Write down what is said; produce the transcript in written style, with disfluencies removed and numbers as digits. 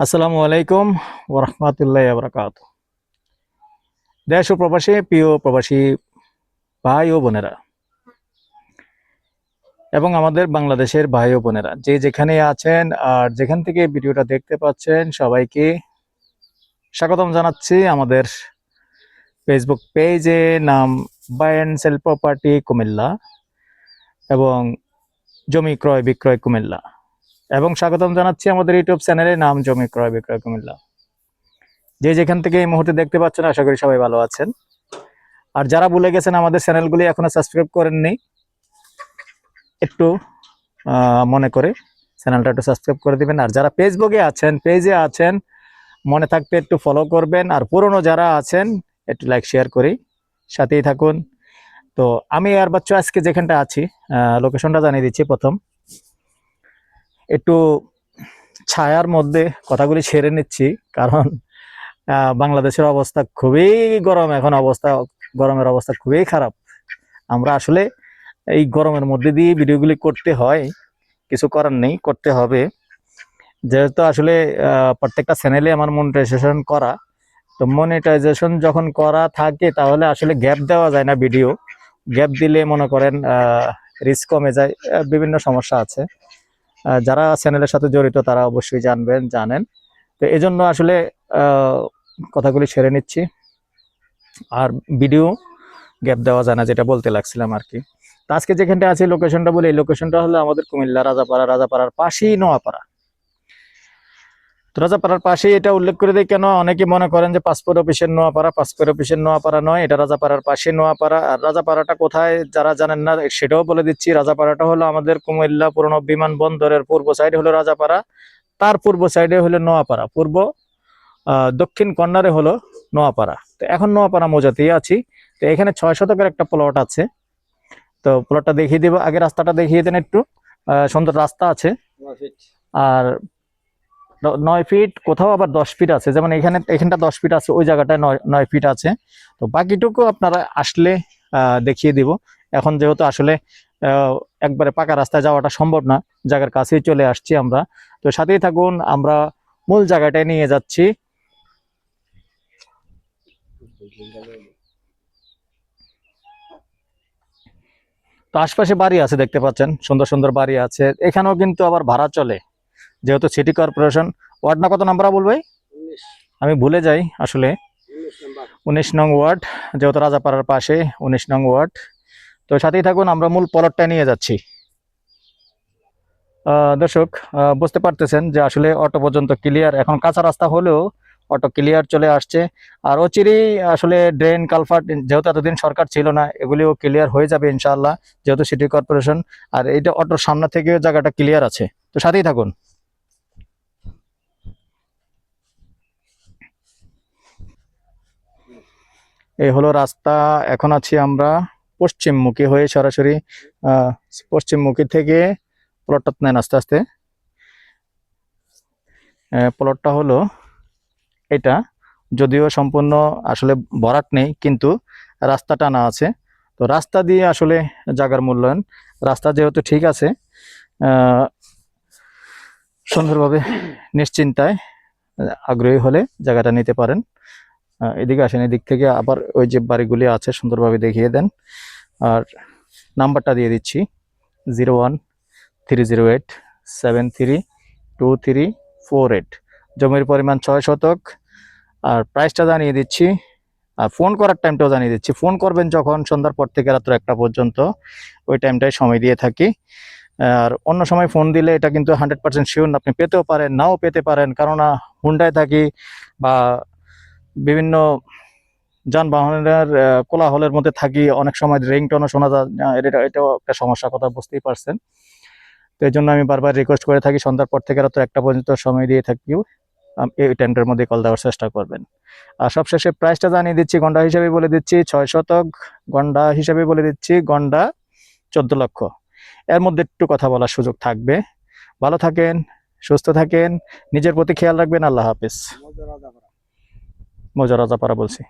আসসালামু আলাইকুম ওরহমতুল্লাহ বরকাত। দেশ ও প্রবাসী প্রিয় প্রবাসী ভাই ও বোনেরা এবং আমাদের বাংলাদেশের ভাই ও বোনেরা যে যেখানে আছেন আর যেখান থেকে ভিডিওটা দেখতে পাচ্ছেন সবাইকে স্বাগতম জানাচ্ছি আমাদের ফেসবুক পেজে, নাম buy and sell property Comilla এবং জমি ক্রয় বিক্রয় কুমিল্লা, এবং স্বাগতম জানাচ্ছি আমাদের ইউটিউব চ্যানেলে, নাম জমি ক্রয় বিক্রয় কুমিল্লা। যে যেখান থেকে এই মুহূর্তে দেখতে পাচ্ছেন আশা করি সবাই ভালো আছেন। আর যারা ভুলে গেছেন আমাদের চ্যানেলগুলি এখনো সাবস্ক্রাইব করেননি, একটু মনে করে চ্যানেলটা একটু সাবস্ক্রাইব করে দিবেন। আর যারা ফেসবুকে আছেন, পেজে আছেন, মনে থাকতে একটু ফলো করবেন। আর পুরনো যারা আছেন একটু লাইক শেয়ার করি, সাথেই থাকুন। তো আমি আর বাচ্চা আজকে যেখানটা আছি, লোকেশনটা জানিয়ে দিচ্ছি। প্রথম একটু ছায়ার মধ্যে কথাগুলি ছেড়ে নিচ্ছি, কারণ বাংলাদেশের অবস্থা খুবই গরম। এখন গরমের অবস্থা খুবই খারাপ। আমরা আসলে এই গরমের মধ্যে দিয়ে ভিডিওগুলি করতে হয়, কিছু করার নেই, করতে হবে। যেহেতু আসলে প্রত্যেকটা চ্যানেলে আমার মনিটাইজেশন করা, তো মনিটাইজেশন যখন করা থাকে তাহলে আসলে গ্যাপ দেওয়া যায় না। ভিডিও গ্যাপ দিলে মনে করেন রিস্ক কমে যায়, বিভিন্ন সমস্যা আছে। যারা চ্যানেলের সাথে জড়িত তারা অবশ্যই জানেন। তো এজন্য আসলে কথাগুলি সেরে নিচ্ছি, আর ভিডিও গ্যাপ দেওয়া যায় না, যেটা বলতে লাগছিলাম আর কি। তো আজকে যেখানটা আছে লোকেশনটা বলি, এই লোকেশনটা হলো আমাদের কুমিল্লা রাজাপাড়ার পাশেই নোয়াপাড়া। তো রাজাপাড়ার পাশেই এটা উল্লেখ করে দেয় কেন, অনেকে মনে করেন যে পাসপোর্ট অফিসের নোয়াপাড়া নয়, এটা রাজাপাড়ার পাশে নোয়াপাড়া। আর রাজাপাড়াটা কোথায় যারা জানেন না সেটাও বলে দিচ্ছি। রাজাপাড়াটা হলো আমাদের কুমিল্লা পুরনো বিমানবন্দরের পূর্ব সাইডে হলো রাজাপাড়া, তার পূর্ব সাইডে হলো নোয়াপাড়া, দক্ষিণ কর্নারে হলো নোয়াপাড়া। তো এখন নোয়াপাড়া মৌজাতেই আছি। তো এখানে 6 শতকের একটা প্লট আছে, তো প্লটটা দেখিয়ে দিব। আগে রাস্তাটা দেখিয়ে দেন একটু। সুন্দর রাস্তা আছে, আর 9 ফিট, কোথাও আবার 10 ফিট আছে। যেমন এখানটা 10 ফিট আছে, ওই জায়গাটায় 9 ফিট আছে। তো বাকিটুকু আপনারা আসলে দেখিয়ে দিব। এখন যেহেতু আসলে একবারে পাকা রাস্তায় যাওয়াটা সম্ভব না, জায়গার কাছেই চলে আসছি আমরা। তো সাথেই থাকুন, আমরা মূল জায়গাটায় নিয়ে যাচ্ছি। তো আশপাশে বাড়ি আছে, দেখতে পাচ্ছেন সুন্দর সুন্দর বাড়ি আছে। এখানেও কিন্তু আবার ভাড়া চলে, যেহেতু সিটি কর্পোরেশন। ওয়ার্ড না কত নাম্বার বলবে, আমি ভুলে যাই আসলে। 19 নং ওয়ার্ড, যেহেতু রাজাপাড়ার পাশে 19 নং ওয়ার্ড। তো সাথেই থাকুন, আমরা মূল প্লটটা নিয়ে যাচ্ছি। দর্শক, বুঝতে পারতেছেন যে আসলে অটো পর্যন্ত ক্লিয়ার, এখন কাঁচা রাস্তা হলেও অটো ক্লিয়ার চলে আসছে। আর অচিরেই আসলে ড্রেন কালভার্ট, যেহেতু এতদিন সরকার ছিল না, এগুলিও ক্লিয়ার হয়ে যাবে ইনশাআল্লাহ, যেহেতু সিটি কর্পোরেশন। আর এইটা অটোর সামনে থেকেও জায়গাটা ক্লিয়ার আছে। তো সাথেই থাকুন। এই হলো রাস্তা। এখন আছি আমরা পশ্চিমমুখী হয়ে, সরাসরি পশ্চিমমুখী থেকে প্লটটা নেন আস্তে আস্তে। প্লটটা হলো এটা, যদিও সম্পূর্ণ আসলে ভরাট নেই, কিন্তু রাস্তা টানা আছে। তো রাস্তা দিয়ে আসলে জায়গার মূল্যায়ন, রাস্তা যেহেতু ঠিক আছে, সুন্দরভাবে নিশ্চিন্তায় আগ্রহী হলে জায়গাটা নিতে পারেন। এদিকে আসেন, এদিক থেকে আবার ওই যে বাড়িগুলি আছে সুন্দরভাবে দেখিয়ে দেন। আর নাম্বারটা দিয়ে দিচ্ছি, 0130873234। জমির পরিমাণ 6 শতক। আর প্রাইসটা জানিয়ে দিচ্ছি, আর ফোন করার টাইমটাও জানিয়ে দিচ্ছি। ফোন করবেন যখন সন্ধ্যার পর থেকে রাত্র 1টা পর্যন্ত, ওই টাইমটায় সময় দিয়ে থাকি। আর অন্য সময় ফোন দিলে এটা কিন্তু 100% শিওর আপনি পেতেও পারেন, নাও পেতে পারেন, কেননা হুন্ডায় থাকি বা বিভিন্ন যানবাহনের কোলাহলের মধ্যে থাকি, অনেক সময় রিংটোনও শোনা যায়। এটাও একটা সমস্যার কথা, বুঝতেই পারছেন। তো এই জন্য আমি বারবার রিকোয়েস্ট করে থাকি, সন্ধ্যার পর থেকে রাত্র 1টা পর্যন্ত সময় দিয়ে থাকি, এই টাইমটার মধ্যে কল দেওয়ার চেষ্টা করবেন। আর সবশেষে প্রাইসটা জানিয়ে দিচ্ছি, গন্ডা হিসেবে বলে দিচ্ছি 6 শতক, গন্ডা হিসেবে বলে দিচ্ছি গন্ডা 14 লক্ষ। এর মধ্যে একটু কথা বলার সুযোগ থাকবে। ভালো থাকেন, সুস্থ থাকেন, নিজের প্রতি খেয়াল রাখবেন। আল্লাহ হাফেজ। মৌজা রাজাপাড়া বলছি।